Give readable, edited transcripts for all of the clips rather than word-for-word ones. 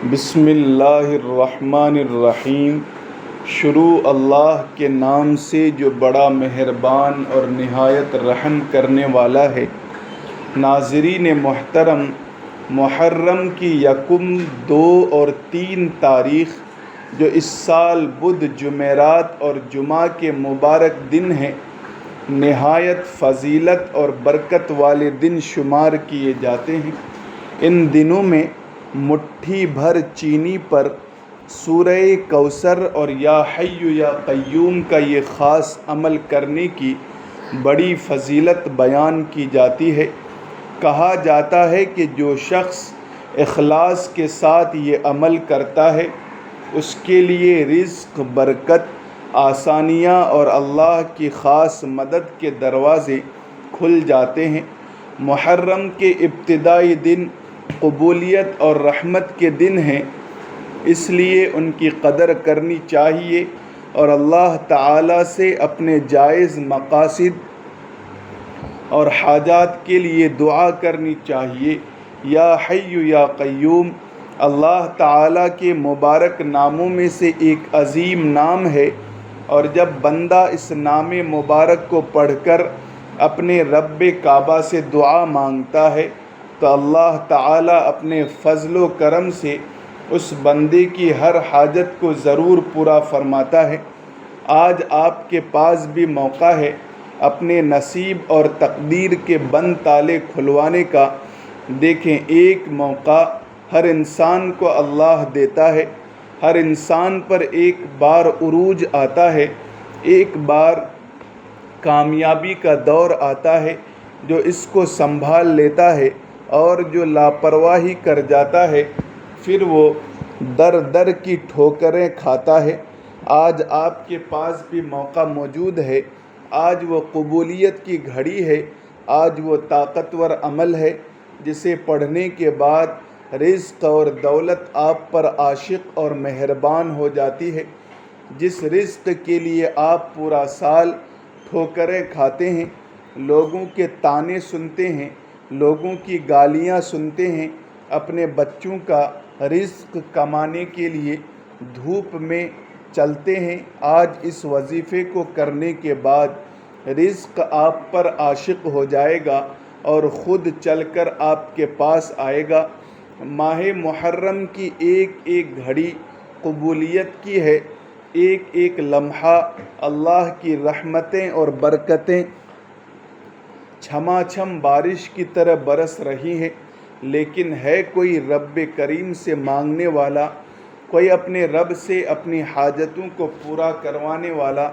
بسم اللہ الرحمن الرحیم۔ شروع اللہ کے نام سے جو بڑا مہربان اور نہایت رحم کرنے والا ہے۔ ناظرین محترم، محرم کی یکم، 2 اور 3 تاریخ جو اس سال بدھ، جمعرات اور جمعہ کے مبارک دن ہیں، نہایت فضیلت اور برکت والے دن شمار کیے جاتے ہیں۔ ان دنوں میں مٹھی بھر چینی پر سورہ کوثر اور یا حی یا قیوم کا یہ خاص عمل کرنے کی بڑی فضیلت بیان کی جاتی ہے۔ کہا جاتا ہے کہ جو شخص اخلاص کے ساتھ یہ عمل کرتا ہے، اس کے لیے رزق، برکت، آسانیاں اور اللہ کی خاص مدد کے دروازے کھل جاتے ہیں۔ محرم کے ابتدائی دن قبولیت اور رحمت کے دن ہیں، اس لیے ان کی قدر کرنی چاہیے اور اللہ تعالیٰ سے اپنے جائز مقاصد اور حاجات کے لیے دعا کرنی چاہیے۔ یا حی یا قیوم اللہ تعالیٰ کے مبارک ناموں میں سے ایک عظیم نام ہے، اور جب بندہ اس نام مبارک کو پڑھ کر اپنے رب کعبہ سے دعا مانگتا ہے تو اللہ تعالیٰ اپنے فضل و کرم سے اس بندے کی ہر حاجت کو ضرور پورا فرماتا ہے۔ آج آپ کے پاس بھی موقع ہے اپنے نصیب اور تقدیر کے بند تالے کھلوانے کا۔ دیکھیں، ایک موقع ہر انسان کو اللہ دیتا ہے۔ ہر انسان پر ایک بار عروج آتا ہے، ایک بار کامیابی کا دور آتا ہے۔ جو اس کو سنبھال لیتا ہے اور جو لاپرواہی کر جاتا ہے، پھر وہ در در کی ٹھوکریں کھاتا ہے۔ آج آپ کے پاس بھی موقع موجود ہے۔ آج وہ قبولیت کی گھڑی ہے۔ آج وہ طاقتور عمل ہے جسے پڑھنے کے بعد رزق اور دولت آپ پر عاشق اور مہربان ہو جاتی ہے۔ جس رزق کے لیے آپ پورا سال ٹھوکریں کھاتے ہیں، لوگوں کے طعنے سنتے ہیں، لوگوں کی گالیاں سنتے ہیں، اپنے بچوں کا رزق کمانے کے لیے دھوپ میں چلتے ہیں، آج اس وظیفے کو کرنے کے بعد رزق آپ پر عاشق ہو جائے گا اور خود چل کر آپ کے پاس آئے گا۔ ماہ محرم کی ایک ایک گھڑی قبولیت کی ہے، ایک ایک لمحہ اللہ کی رحمتیں اور برکتیں چھما چھم بارش کی طرح برس رہی ہیں۔ لیکن ہے کوئی رب کریم سے مانگنے والا، کوئی اپنے رب سے اپنی حاجتوں کو پورا کروانے والا،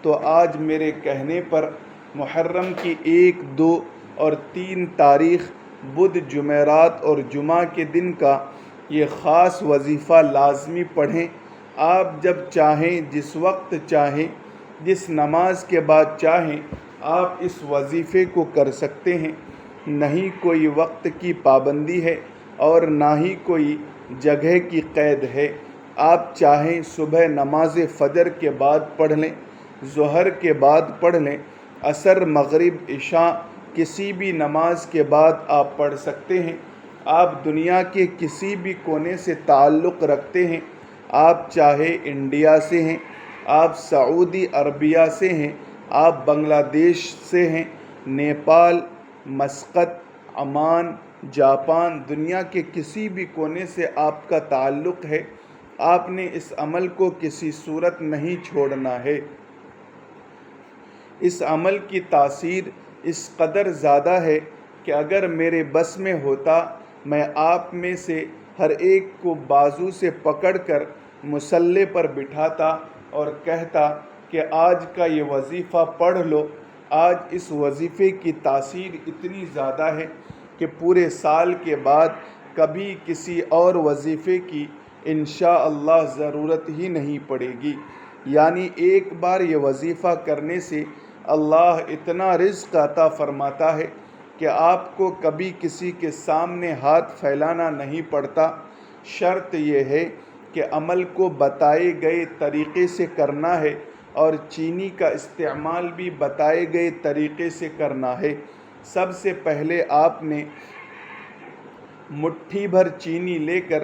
تو آج میرے کہنے پر محرم کی 1، 2 اور 3 تاریخ بدھ، جمعرات اور جمعہ کے دن کا یہ خاص وظیفہ لازمی پڑھیں۔ آپ جب چاہیں، جس وقت چاہیں، جس نماز کے بعد چاہیں، آپ اس وظیفے کو کر سکتے ہیں۔ نہیں کوئی وقت کی پابندی ہے اور نہ ہی کوئی جگہ کی قید ہے۔ آپ چاہیں صبح نماز فجر کے بعد پڑھ لیں، ظہر کے بعد پڑھ لیں، عصر، مغرب، عشاء، کسی بھی نماز کے بعد آپ پڑھ سکتے ہیں۔ آپ دنیا کے کسی بھی کونے سے تعلق رکھتے ہیں، آپ چاہے انڈیا سے ہیں، آپ سعودی عربیہ سے ہیں، آپ بنگلہ دیش سے ہیں، نیپال، مسقط، عمان، جاپان، دنیا کے کسی بھی کونے سے آپ کا تعلق ہے، آپ نے اس عمل کو کسی صورت نہیں چھوڑنا ہے۔ اس عمل کی تاثیر اس قدر زیادہ ہے کہ اگر میرے بس میں ہوتا، میں آپ میں سے ہر ایک کو بازو سے پکڑ کر مصلی پر بٹھاتا اور کہتا کہ آج کا یہ وظیفہ پڑھ لو۔ آج اس وظیفے کی تاثیر اتنی زیادہ ہے کہ پورے سال کے بعد کبھی کسی اور وظیفے کی انشاءاللہ ضرورت ہی نہیں پڑے گی۔ یعنی ایک بار یہ وظیفہ کرنے سے اللہ اتنا رزق عطا فرماتا ہے کہ آپ کو کبھی کسی کے سامنے ہاتھ پھیلانا نہیں پڑتا۔ شرط یہ ہے کہ عمل کو بتائے گئے طریقے سے کرنا ہے اور چینی کا استعمال بھی بتائے گئے طریقے سے کرنا ہے۔ سب سے پہلے آپ نے مٹھی بھر چینی لے کر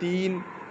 3,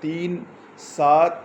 3, 7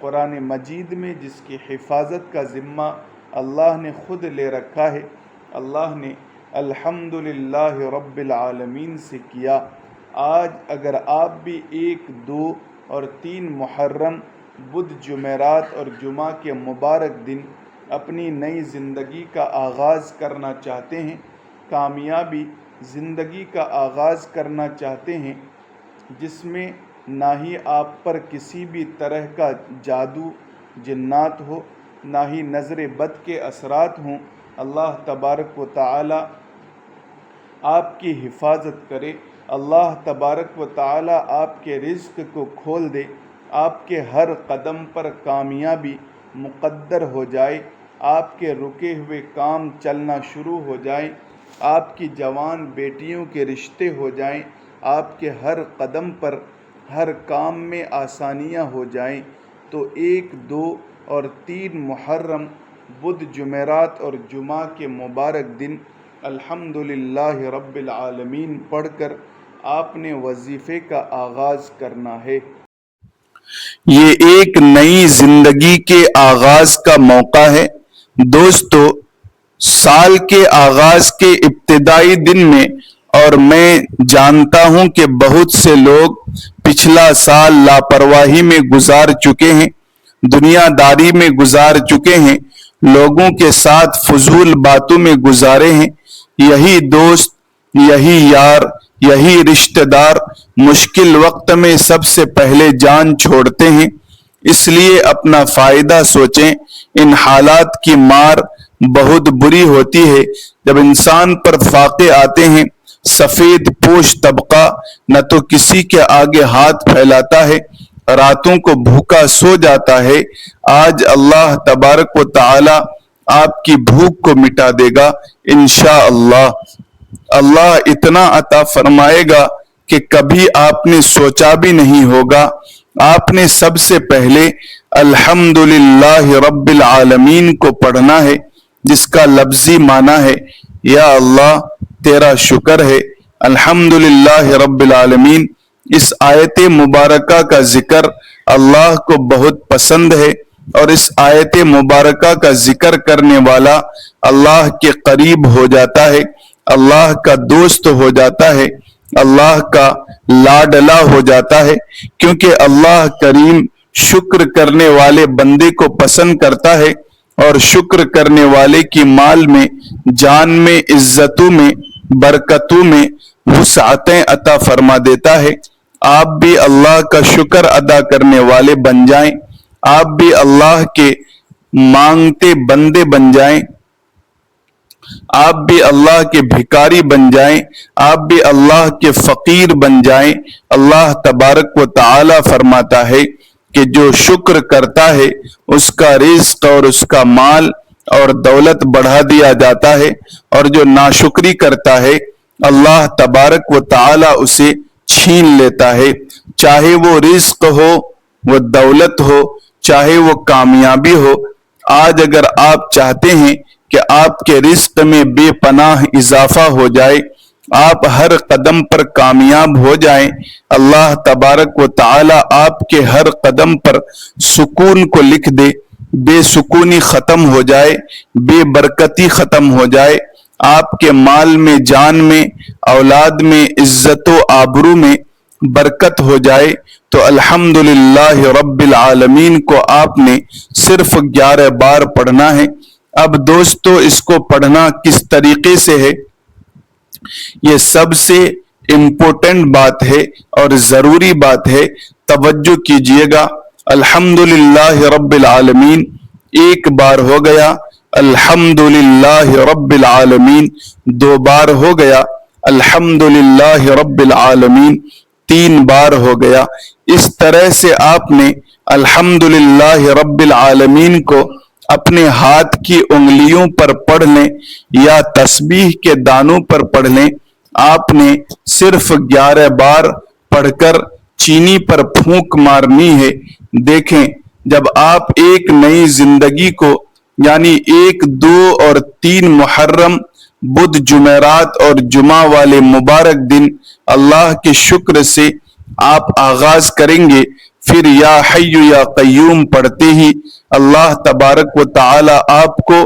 قرآن مجید میں جس کی حفاظت کا ذمہ اللہ نے خود لے رکھا ہے، اللہ نے الحمدللہ رب العالمین سے کیا۔ آج اگر آپ بھی 1، 2 اور 3 محرم، بدھ، جمعرات اور جمعہ کے مبارک دن اپنی نئی زندگی کا آغاز کرنا چاہتے ہیں، کامیابی زندگی کا آغاز کرنا چاہتے ہیں، جس میں نہ ہی آپ پر کسی بھی طرح کا جادو جنات ہو، نہ ہی نظر بد کے اثرات ہوں، اللہ تبارک و تعالی آپ کی حفاظت کرے، اللہ تبارک و تعالی آپ کے رزق کو کھول دے، آپ کے ہر قدم پر کامیابی مقدر ہو جائے، آپ کے رکے ہوئے کام چلنا شروع ہو جائیں، آپ کی جوان بیٹیوں کے رشتے ہو جائیں، آپ کے ہر قدم پر ہر کام میں آسانیاں ہو جائیں۔ تو 1، 2 اور 3 محرم، بدھ، جمعرات اور جمعہ کے مبارک دن الحمدللہ رب العالمین پڑھ کر آپ نے وظیفے کا آغاز کرنا ہے۔ یہ ایک نئی زندگی کے آغاز کا موقع ہے۔ دوستو، سال کے آغاز کے ابتدائی دن میں، اور میں جانتا ہوں کہ بہت سے لوگ پچھلا سال لاپرواہی میں گزار چکے ہیں، دنیا داری میں گزار چکے ہیں، لوگوں کے ساتھ فضول باتوں میں گزارے ہیں۔ یہی دوست، یہی یار، یہی رشتہ دار مشکل وقت میں سب سے پہلے جان چھوڑتے ہیں۔ اس لیے اپنا فائدہ سوچیں۔ ان حالات کی مار بہت بری ہوتی ہے جب انسان پر فاقے آتے ہیں۔ سفید پوش طبقہ نہ تو کسی کے آگے ہاتھ پھیلاتا ہے، راتوں کو بھوکا سو جاتا ہے۔ آج اللہ تبارک و تعالی آپ کی بھوک کو مٹا دے گا انشاءاللہ۔ اللہ اتنا عطا فرمائے گا کہ کبھی آپ نے سوچا بھی نہیں ہوگا۔ آپ نے سب سے پہلے الحمدللہ رب العالمین کو پڑھنا ہے، جس کا لفظی معنی ہے یا اللہ تیرا شکر ہے۔ الحمدللہ رب العالمین، اس آیت مبارکہ کا ذکر اللہ کو بہت پسند ہے، اور اس آیت مبارکہ کا ذکر کرنے والا اللہ کے قریب ہو جاتا ہے، اللہ کا دوست ہو جاتا ہے، اللہ کا لاڈلا ہو جاتا ہے، کیونکہ اللہ کریم شکر کرنے والے بندے کو پسند کرتا ہے، اور شکر کرنے والے کی مال میں، جان میں، عزتوں میں، برکتوں میں وسعتیں عطا فرما دیتا ہے۔ آپ بھی اللہ کا شکر ادا کرنے والے بن جائیں، آپ بھی اللہ کے مانگتے بندے بن جائیں، آپ بھی اللہ کے بھکاری بن جائیں، آپ بھی اللہ کے فقیر بن جائیں۔ اللہ تبارک و تعالی فرماتا ہے کہ جو شکر کرتا ہے اس کا رزق اور اس کا مال اور دولت بڑھا دیا جاتا ہے، اور جو ناشکری کرتا ہے اللہ تبارک و تعالی اسے چھین لیتا ہے، چاہے وہ رزق ہو، وہ دولت ہو، چاہے وہ کامیابی ہو۔ آج اگر آپ چاہتے ہیں کہ آپ کے رزق میں بے پناہ اضافہ ہو جائے، آپ ہر قدم پر کامیاب ہو جائیں، اللہ تبارک و تعالی آپ کے ہر قدم پر سکون کو لکھ دے، بے سکونی ختم ہو جائے، بے برکتی ختم ہو جائے، آپ کے مال میں، جان میں، اولاد میں، عزت و آبرو میں برکت ہو جائے، تو الحمدللہ رب العالمین کو آپ نے صرف 11 بار پڑھنا ہے۔ اب دوستو، اس کو پڑھنا کس طریقے سے ہے، یہ سب سے امپورٹنٹ بات ہے اور ضروری بات ہے، توجہ کیجئے گا۔ الحمدللہ رب العالمین 1 بار ہو گیا، الحمدللہ رب العالمین 2 بار ہو گیا، الحمدللہ رب العالمین 3 بار ہو گیا۔ اس طرح سے آپ نے الحمدللہ رب العالمین کو اپنے ہاتھ کی انگلیوں پر پڑھ لیں یا تسبیح کے دانوں پر پڑھ لیں۔ آپ نے صرف 11 بار پڑھ کر چینی پر پھونک مارنی ہے۔ دیکھیں، جب آپ ایک نئی زندگی کو، یعنی 1، 2 اور 3 محرم، بدھ، جمعرات اور جمعہ والے مبارک دن اللہ کے شکر سے آپ آغاز کریں گے، پھر یا حی یا قیوم پڑھتے ہی اللہ تبارک و تعالی آپ کو،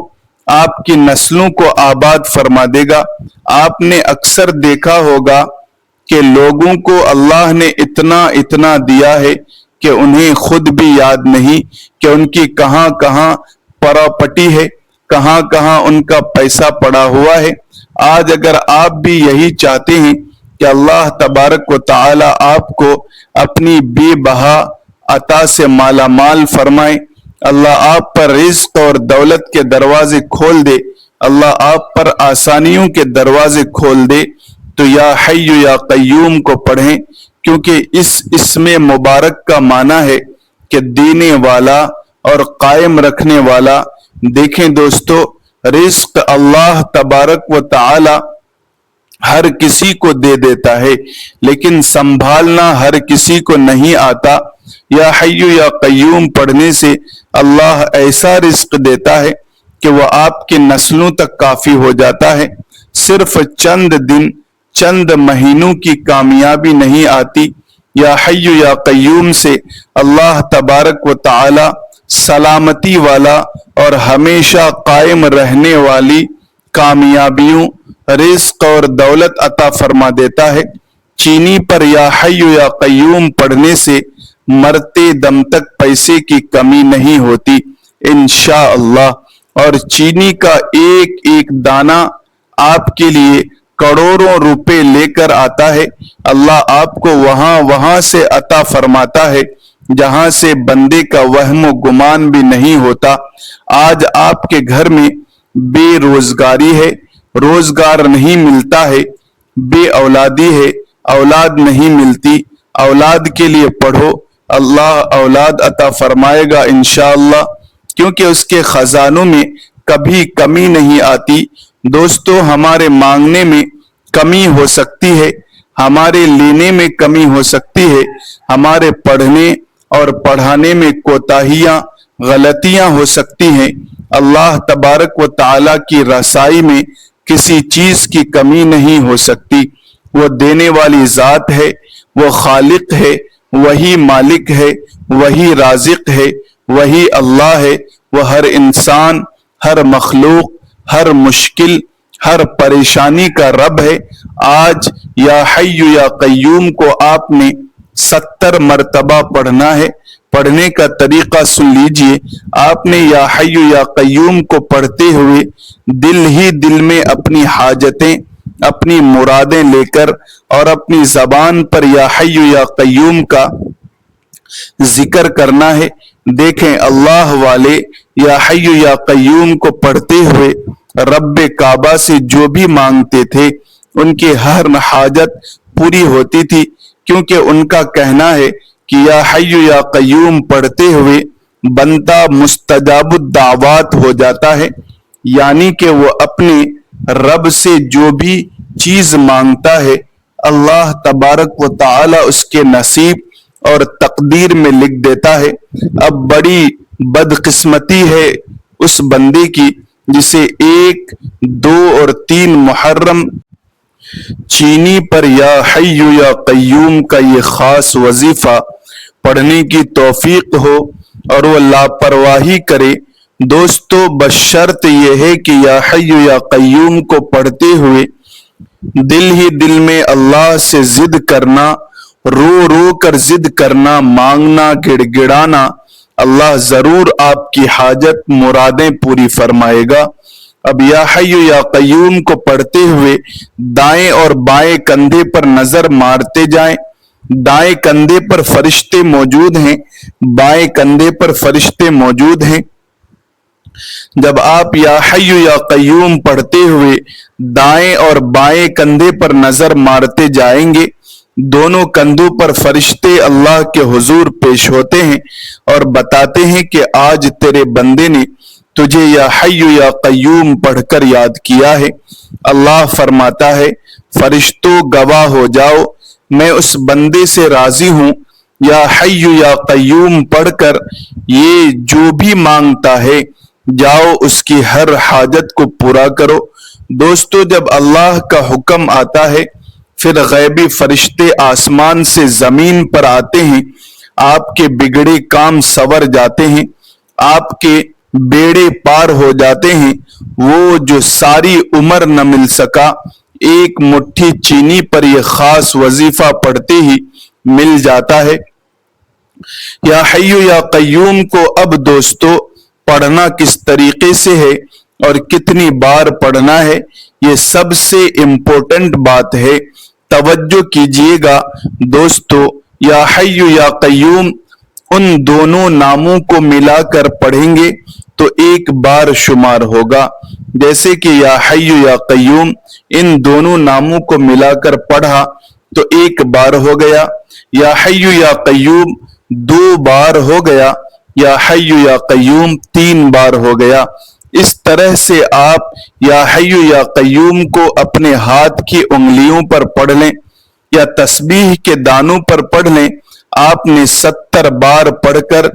آپ کی نسلوں کو آباد فرما دے گا۔ آپ نے اکثر دیکھا ہوگا کہ لوگوں کو اللہ نے اتنا اتنا دیا ہے کہ انہیں خود بھی یاد نہیں کہ ان کی کہاں کہاں پراپرٹی ہے، کہاں کہاں ان کا پیسہ پڑا ہوا ہے۔ آج اگر آپ بھی یہی چاہتے ہیں کہ اللہ تبارک و تعالی آپ کو اپنی بے بہا عطا سے مالا مال فرمائے، اللہ آپ پر رزق اور دولت کے دروازے کھول دے، اللہ آپ پر آسانیوں کے دروازے کھول دے، تو یا حی یا قیوم کو پڑھیں، کیونکہ اس اسم مبارک کا معنی ہے کہ دینے والا اور قائم رکھنے والا۔ دیکھیں دوستو، رزق اللہ تبارک و تعالی ہر کسی کو دے دیتا ہے، لیکن سنبھالنا ہر کسی کو نہیں آتا۔ یا حی یا قیوم پڑھنے سے اللہ ایسا رزق دیتا ہے کہ وہ آپ کی نسلوں تک کافی ہو جاتا ہے۔ صرف چند دن، چند مہینوں کی کامیابی نہیں آتی۔ یا حی یا قیوم سے اللہ تبارک و تعالی سلامتی والا اور ہمیشہ قائم رہنے والی کامیابیوں، رزق اور دولت عطا فرما دیتا ہے۔ چینی پر یا حی یا قیوم پڑھنے سے مرتے دم تک پیسے کی کمی نہیں ہوتی انشاءاللہ، اور چینی کا ایک ایک دانہ آپ کے لیے کروڑوں روپے لے کر آتا ہے۔ اللہ آپ کو وہاں سے عطا فرماتا ہے جہاں سے بندے کا وہم و گمان بھی نہیں ہوتا۔ آج آپ کے گھر میں بے روزگاری ہے، روزگار نہیں ملتا ہے، بے اولادی ہے، اولاد نہیں ملتی، اولاد کے لیے پڑھو، اللہ اولاد عطا فرمائے گا انشاءاللہ، کیونکہ اس کے خزانوں میں کبھی کمی نہیں آتی۔ دوستو، ہمارے مانگنے میں کمی ہو سکتی ہے، ہمارے لینے میں کمی ہو سکتی ہے، ہمارے پڑھنے اور پڑھانے میں کوتاہیاں، غلطیاں ہو سکتی ہیں۔ اللہ تبارک و تعالی کی رسائی میں کسی چیز کی کمی نہیں ہو سکتی۔ وہ دینے والی ذات ہے، وہ خالق ہے، وہی مالک ہے، وہی رازق ہے، وہی اللہ ہے۔ وہ ہر انسان، ہر مخلوق، ہر مشکل، ہر پریشانی کا رب ہے۔ آج یا حی یا قیوم کو آپ نے 70 مرتبہ پڑھنا ہے۔ پڑھنے کا طریقہ سن لیجئے۔ آپ نے یا حی یا قیوم کو پڑھتے ہوئے دل ہی دل میں اپنی حاجتیں، اپنی مرادیں لے کر اور اپنی زبان پر یا حی یا قیوم کا ذکر کرنا ہے۔ دیکھیں، اللہ والے یا حی یا قیوم کو پڑھتے ہوئے رب کعبہ سے جو بھی مانگتے تھے ان کی ہر حاجت پوری ہوتی تھی، کیونکہ ان کا کہنا ہے کہ یا حی یا قیوم پڑھتے ہوئے بندہ مستجاب الدعوات ہو جاتا ہے، یعنی کہ وہ اپنے رب سے جو بھی چیز مانگتا ہے اللہ تبارک و تعالی اس کے نصیب اور تقدیر میں لکھ دیتا ہے۔ اب بڑی بدقسمتی ہے اس بندے کی جسے 1، 2 اور 3 محرم چینی پر یا حی یا قیوم کا یہ خاص وظیفہ پڑھنے کی توفیق ہو اور وہ لاپرواہی کرے۔ دوستو، بشرط یہ ہے کہ یا حی یا قیوم کو پڑھتے ہوئے دل ہی دل میں اللہ سے ضد کرنا، رو رو کر ضد کرنا، مانگنا، گڑ گڑانا، اللہ ضرور آپ کی حاجت مرادیں پوری فرمائے گا۔ اب یا حی یا قیوم کو پڑھتے ہوئے دائیں اور بائیں کندھے پر نظر مارتے جائیں۔ دائیں کندھے پر فرشتے موجود ہیں، بائیں کندھے پر فرشتے موجود ہیں۔ جب آپ یا حی یا قیوم پڑھتے ہوئے دائیں اور بائیں کندھے پر نظر مارتے جائیں گے، دونوں کندھوں پر فرشتے اللہ کے حضور پیش ہوتے ہیں اور بتاتے ہیں کہ آج تیرے بندے نے تجھے یا حی یا قیوم پڑھ کر یاد کیا ہے۔ اللہ فرماتا ہے، فرشتوں گواہ ہو جاؤ، میں اس بندے سے راضی ہوں، یا حی یا قیوم پڑھ کر یہ جو بھی مانگتا ہے جاؤ اس کی ہر حاجت کو پورا کرو۔ دوستو، جب اللہ کا حکم آتا ہے پھر غیبی فرشتے آسمان سے زمین پر آتے ہیں، آپ کے بگڑے کام سور جاتے ہیں، آپ کے بیڑے پار ہو جاتے ہیں۔ وہ جو ساری عمر نہ مل سکا، ایک مٹھی چینی پر یہ خاص وظیفہ پڑھتے ہی مل جاتا ہے۔ یا حی یا قیوم کو اب دوستو پڑھنا کس طریقے سے ہے اور کتنی بار پڑھنا ہے، یہ سب سے امپورٹنٹ بات ہے۔ توجہ کیجئے گا دوستو، یا حی یا قیوم ان دونوں ناموں کو ملا کر پڑھیں گے تو ایک بار شمار ہوگا۔ جیسے کہ یا حی یا قیوم ان دونوں ناموں کو ملا کر پڑھا تو ایک بار ہو گیا، یا حی یا قیوم 2 بار ہو گیا، یا حی یا قیوم 3 بار ہو گیا۔ اس طرح سے آپ یا حی یا قیوم کو اپنے ہاتھ کی انگلیوں پر پڑھ لیں یا تسبیح کے دانوں پر پڑھ لیں۔ آپ نے 70 بار پڑھ کر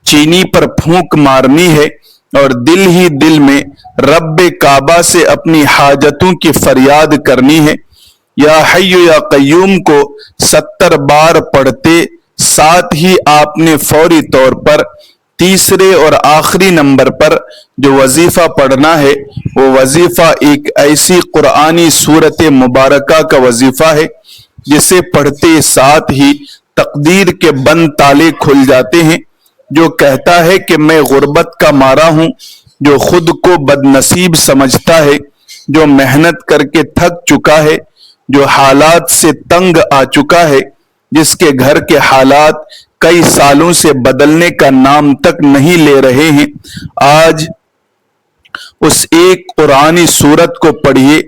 چینی پر پھونک مارنی ہے اور دل ہی دل میں رب کعبہ سے اپنی حاجتوں کی فریاد کرنی ہے۔ یا حی یا قیوم کو 70 بار پڑھتے ساتھ ہی آپ نے فوری طور پر تیسرے اور آخری نمبر پر جو وظیفہ پڑھنا ہے، وہ وظیفہ ایک ایسی قرآنی سورت مبارکہ کا وظیفہ ہے جسے پڑھتے ساتھ ہی تقدیر کے بند تالے کھل جاتے ہیں۔ جو کہتا ہے کہ میں غربت کا مارا ہوں، جو خود کو بد نصیب سمجھتا ہے، جو محنت کر کے تھک چکا ہے، جو حالات سے تنگ آ چکا ہے، جس کے گھر کے حالات کئی سالوں سے بدلنے کا نام تک نہیں لے رہے ہیں، آج اس ایک قرآنی سورت کو پڑھیے،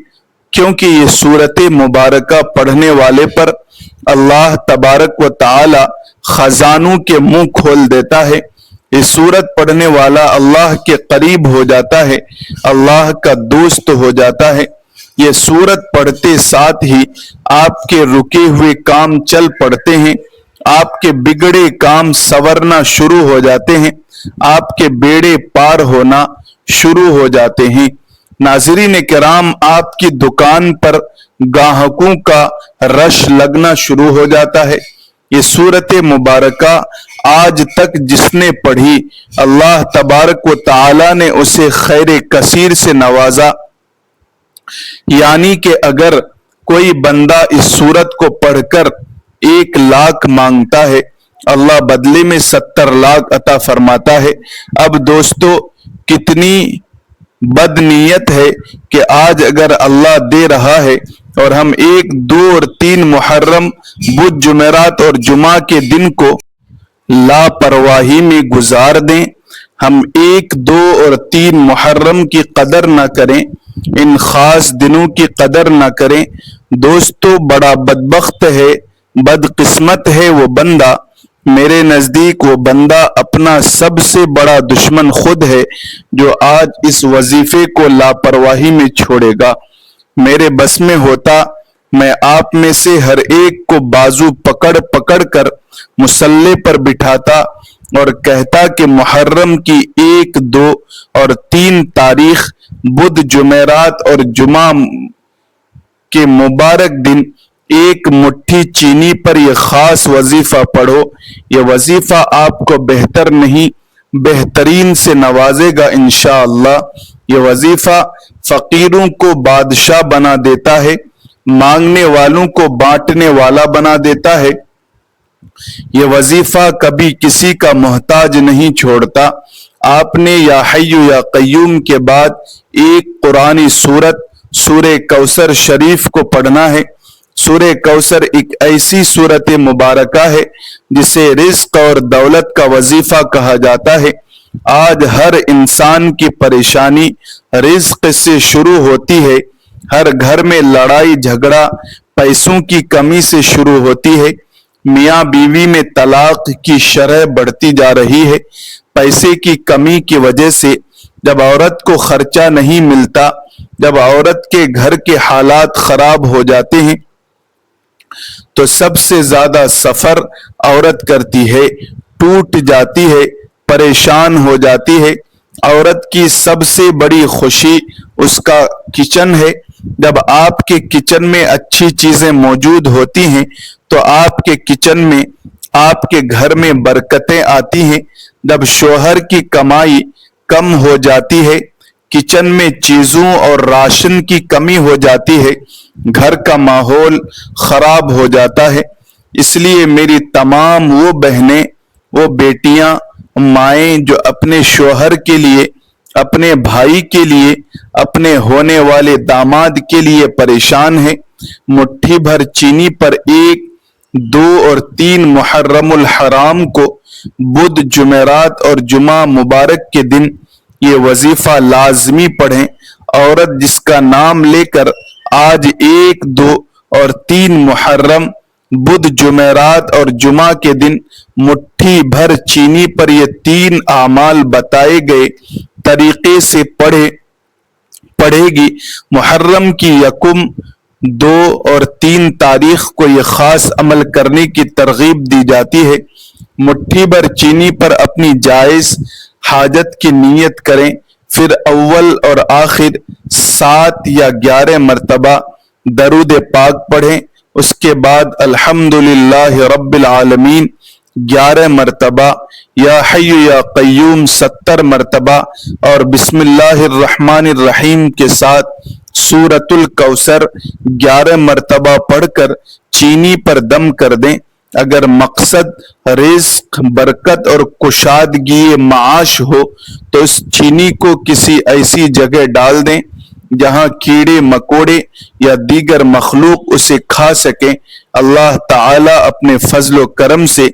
کیونکہ یہ سورت مبارکہ پڑھنے والے پر اللہ تبارک و تعالی خزانوں کے منہ کھول دیتا ہے۔ یہ سورت پڑھنے والا اللہ کے قریب ہو جاتا ہے، اللہ کا دوست ہو جاتا ہے۔ یہ سورت پڑھتے ساتھ ہی آپ کے رکے ہوئے کام چل پڑتے ہیں، آپ کے بگڑے کام سورنا شروع ہو جاتے ہیں، آپ کے بیڑے پار ہونا شروع ہو جاتے ہیں۔ ناظرین کرام، آپ کی دکان پر گاہکوں کا رش لگنا شروع ہو جاتا ہے۔ یہ سورت مبارکہ آج تک جس نے پڑھی، اللہ تبارک و تعالی نے اسے خیر کثیر سے نوازا۔ یعنی کہ اگر کوئی بندہ اس سورت کو پڑھ کر 1 لاکھ مانگتا ہے، اللہ بدلے میں 70 لاکھ عطا فرماتا ہے۔ اب دوستو کتنی بد نیت ہے کہ آج اگر اللہ دے رہا ہے اور ہم 1، 2 اور 3 محرم، بدھ، جمعرات اور جمعہ کے دن کو لاپرواہی میں گزار دیں، ہم 1، 2 اور 3 محرم کی قدر نہ کریں، ان خاص دنوں کی قدر نہ کریں۔ دوستو بڑا بدبخت ہے، بدقسمت ہے وہ بندہ، میرے نزدیک وہ بندہ اپنا سب سے بڑا دشمن خود ہے جو آج اس وظیفے کو لاپرواہی میں چھوڑے گا۔ میرے بس میں ہوتا میں آپ میں سے ہر ایک کو بازو پکڑ پکڑ کر مصلے پر بٹھاتا اور کہتا کہ محرم کی 1، 2 اور 3 تاریخ بدھ، جمعرات اور جمعہ کے مبارک دن 1 مٹھی چینی پر یہ خاص وظیفہ پڑھو۔ یہ وظیفہ آپ کو بہتر نہیں بہترین سے نوازے گا انشاءاللہ۔ یہ وظیفہ فقیروں کو بادشاہ بنا دیتا ہے، مانگنے والوں کو بانٹنے والا بنا دیتا ہے۔ یہ وظیفہ کبھی کسی کا محتاج نہیں چھوڑتا۔ آپ نے یا حی یا قیوم کے بعد ایک قرآنی سورت سورہ کوثر شریف کو پڑھنا ہے۔ سورہ کوثر ایک ایسی سورت مبارکہ ہے جسے رزق اور دولت کا وظیفہ کہا جاتا ہے۔ آج ہر انسان کی پریشانی رزق سے شروع ہوتی ہے، ہر گھر میں لڑائی جھگڑا پیسوں کی کمی سے شروع ہوتی ہے، میاں بیوی میں طلاق کی شرح بڑھتی جا رہی ہے۔ پیسے کی کمی کی وجہ سے جب عورت کو خرچہ نہیں ملتا، جب عورت کے گھر کے حالات خراب ہو جاتے ہیں تو سب سے زیادہ سفر عورت کرتی ہے، ٹوٹ جاتی ہے، پریشان ہو جاتی ہے۔ عورت کی سب سے بڑی خوشی اس کا کچن ہے۔ جب آپ کے کچن میں اچھی چیزیں موجود ہوتی ہیں تو آپ کے کچن میں آپ کے گھر میں برکتیں آتی ہیں۔ جب شوہر کی کمائی کم ہو جاتی ہے، کچن میں چیزوں اور راشن کی کمی ہو جاتی ہے، گھر کا ماحول خراب ہو جاتا ہے۔ اس لیے میری تمام وہ بہنیں، وہ بیٹیاں، مائیں جو اپنے شوہر کے لیے، اپنے بھائی کے لیے، اپنے ہونے والے داماد کے لیے پریشان ہیں، مٹھی بھر چینی پر 1، 2 اور 3 محرم الحرام کو بدھ، جمعرات اور جمعہ مبارک کے دن یہ وظیفہ لازمی پڑھیں۔ عورت جس کا نام لے کر آج 1، 2 اور 3 محرم، بدھ، جمعرات اور جمعہ کے دن مٹھی بھر چینی پر یہ 3 اعمال بتائے گئے طریقے سے پڑھے گی، محرم کی 1، 2 اور 3 تاریخ کو یہ خاص عمل کرنے کی ترغیب دی جاتی ہے۔ مٹھی بھر چینی پر اپنی جائز حاجت کی نیت کریں، پھر اول اور آخر 7 یا 11 مرتبہ درود پاک پڑھیں، اس کے بعد الحمدللہ رب العالمین 11 مرتبہ، یا حی یا قیوم 70 مرتبہ، اور بسم اللہ الرحمن الرحیم کے ساتھ سورۃ الکوثر 11 مرتبہ پڑھ کر چینی پر دم کر دیں۔ اگر مقصد رزق، برکت اور کشادگی معاش ہو تو اس چینی کو کسی ایسی جگہ ڈال دیں جہاں کیڑے مکوڑے یا دیگر مخلوق اسے کھا سکیں۔ اللہ تعالی اپنے فضل و کرم سے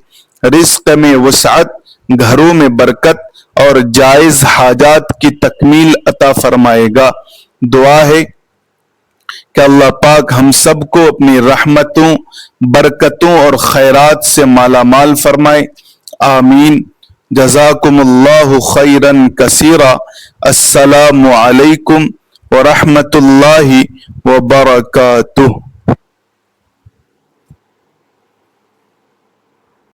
رزق میں وسعت، گھروں میں برکت اور جائز حاجات کی تکمیل عطا فرمائے گا۔ دعا ہے کہ اللہ پاک ہم سب کو اپنی رحمتوں، برکتوں اور خیرات سے مالا مال فرمائے، آمین۔ جزاکم اللہ خیرا کثیرا۔ السلام علیکم ورحمۃ اللہ وبرکاتہ۔